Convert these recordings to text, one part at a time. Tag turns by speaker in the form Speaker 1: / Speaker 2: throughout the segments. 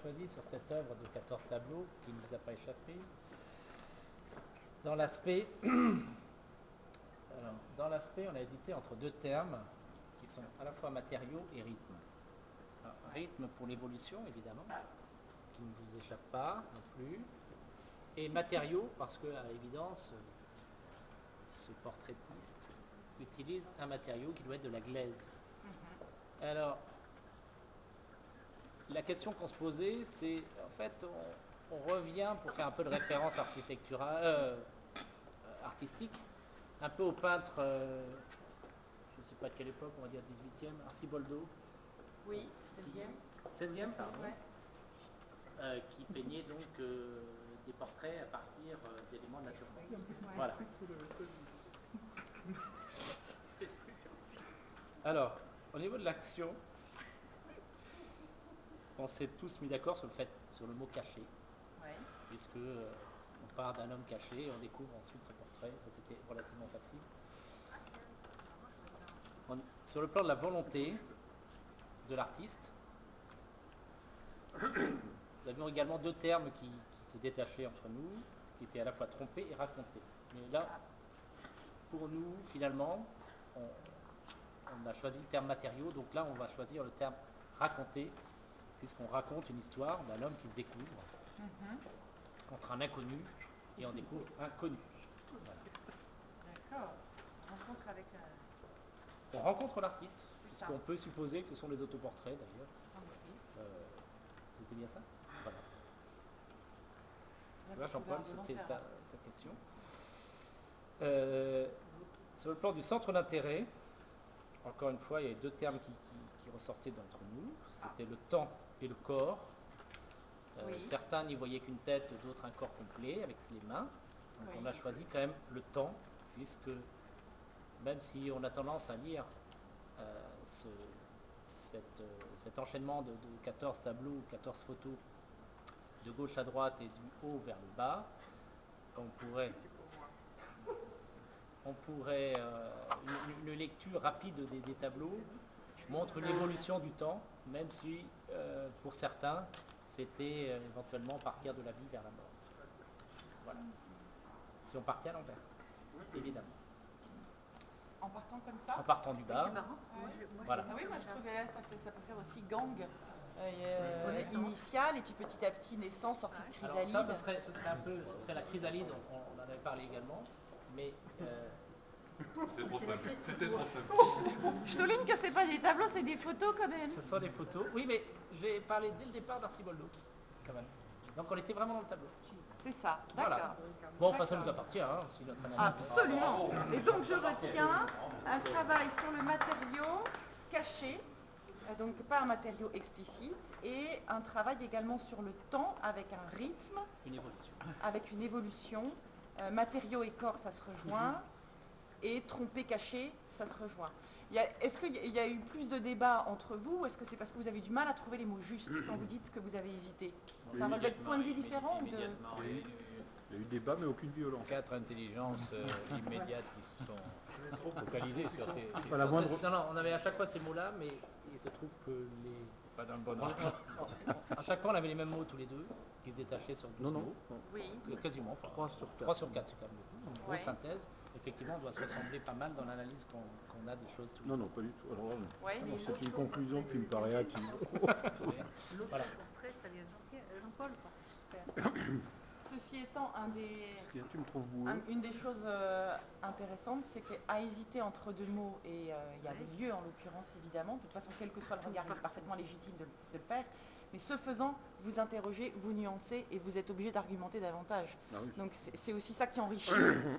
Speaker 1: choisi sur cette œuvre de 14 tableaux qui ne nous a pas échappé. Dans l'aspect, on a hésité entre deux termes qui sont à la fois matériaux et rythme. Alors, rythme pour l'évolution, évidemment, qui ne vous échappe pas non plus, et matériaux parce que, à l'évidence, ce portraitiste utilise un matériau qui doit être de la glaise. Alors, la question qu'on se posait, c'est, en fait, on revient pour faire un peu de référence architecturale, artistique, un peu au peintre, je ne sais pas de quelle époque, on va dire 18e, Arciboldo.
Speaker 2: Oui, 16e.
Speaker 1: 16e, pardon.
Speaker 2: Ouais.
Speaker 1: Qui peignait donc des portraits à partir d'éléments naturels.
Speaker 2: Ouais.
Speaker 1: Voilà. Alors, au niveau de l'action, on s'est tous mis d'accord sur le mot caché,
Speaker 2: Ouais.
Speaker 1: puisque on part d'un homme caché et on découvre ensuite son portrait. C'était relativement facile. Sur le plan de la volonté de l'artiste, nous avions également deux termes qui se détachaient entre nous, qui étaient à la fois tromper et raconter. Mais là, pour nous, finalement, on a choisi le terme matériaux, donc là, on va choisir le terme raconter, puisqu'on raconte une histoire d'un homme qui se découvre entre un inconnu et on découvre un connu. Voilà.
Speaker 2: D'accord. Rencontre avec un...
Speaker 1: On rencontre l'artiste,
Speaker 2: C'est ça.
Speaker 1: puisqu'on peut supposer que ce sont les autoportraits d'ailleurs.
Speaker 2: En effet.
Speaker 1: C'était bien ça? Voilà.
Speaker 2: La
Speaker 1: Tu vois, Jean-Paul,
Speaker 2: découverte de
Speaker 1: c'était
Speaker 2: l'enfer.
Speaker 1: ta question. Sur le plan du centre d'intérêt, encore une fois, il y avait deux termes qui ressortaient d'entre nous. C'était le temps et le corps.
Speaker 2: Oui.
Speaker 1: Certains n'y voyaient qu'une tête, d'autres un corps complet avec les mains. Donc
Speaker 2: Oui.
Speaker 1: on a choisi quand même le temps, puisque même si on a tendance à lire cet enchaînement de 14 tableaux, 14 photos de gauche à droite et du haut vers le bas, une lecture rapide des tableaux montre une évolution du temps, même si pour certains c'était éventuellement partir de la vie vers la mort. Voilà. Si on partait à l'envers, évidemment.
Speaker 2: En partant comme ça.
Speaker 1: En partant du bas.
Speaker 2: Ouais.
Speaker 1: Voilà.
Speaker 2: Ah oui, moi je trouvais ça peut faire aussi gang initial et puis petit à petit naissance, sortie de chrysalide.
Speaker 1: Alors ça, ce serait la chrysalide, on en avait parlé également, mais
Speaker 3: C'était trop simple.
Speaker 2: Je souligne que c'est pas des tableaux, c'est des photos quand même.
Speaker 1: ce sont des photos. Oui, mais je vais parler dès le départ d'Arciboldo, quand même. Donc on était vraiment dans le tableau.
Speaker 2: C'est ça, d'accord.
Speaker 1: Voilà. Bon, enfin ça nous appartient, hein, si notre analyse.
Speaker 2: Absolument. Et donc je retiens un travail sur le matériau caché, donc pas un matériau explicite, et un travail également sur le temps avec un rythme,
Speaker 1: Une évolution.
Speaker 2: avec une évolution. Matériaux et corps, ça se rejoint, et trompé caché, ça se rejoint. Est-ce qu'il y a eu plus de débats entre vous, ou est-ce que c'est parce que vous avez du mal à trouver les mots justes quand vous dites que vous avez hésité? Ça relève de points de vue différents ou de...
Speaker 3: Il y a eu débat, mais aucune violence.
Speaker 4: 4 intelligences immédiates qui se sont focalisées sur ces...
Speaker 3: Pas la moindre...
Speaker 1: Non, on avait à chaque fois ces mots-là, mais il se trouve que
Speaker 4: Pas dans le bon ordre.
Speaker 1: à chaque fois on avait les mêmes mots tous les deux, qui se détachaient sur 12 mots.
Speaker 2: Oui.
Speaker 1: Quasiment.
Speaker 3: 3 sur 4.
Speaker 1: 3 sur 4, c'est quand même beaucoup. Une grosse
Speaker 2: Ouais.
Speaker 1: synthèse. Effectivement, on doit se ressembler pas mal dans l'analyse qu'on a des choses tous les
Speaker 3: Non, pas du tout. Alors,
Speaker 2: Ouais.
Speaker 3: c'est une conclusion qui me paraît hâtive.
Speaker 5: L'autre
Speaker 1: Voilà.
Speaker 5: portrait, c'est-à-dire Jean-Paul, super.
Speaker 2: Ceci étant,
Speaker 3: Tu me trouves boueux.
Speaker 2: une des choses intéressantes, c'est qu'à hésiter entre deux mots, et il y avait lieu en l'occurrence évidemment, de toute façon quel que soit le regard, il est parfaitement légitime de le faire, mais ce faisant, vous interrogez, vous nuancez et vous êtes obligé d'argumenter davantage.
Speaker 3: Ah oui.
Speaker 2: Donc c'est aussi ça qui enrichit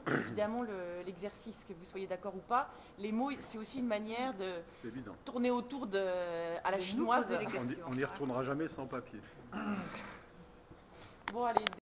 Speaker 2: évidemment l'exercice, que vous soyez d'accord ou pas. Les mots, c'est aussi une manière de
Speaker 3: C'est évident.
Speaker 2: tourner autour à la chinoise.
Speaker 3: On n'y retournera jamais sans papier.
Speaker 2: Bon allez.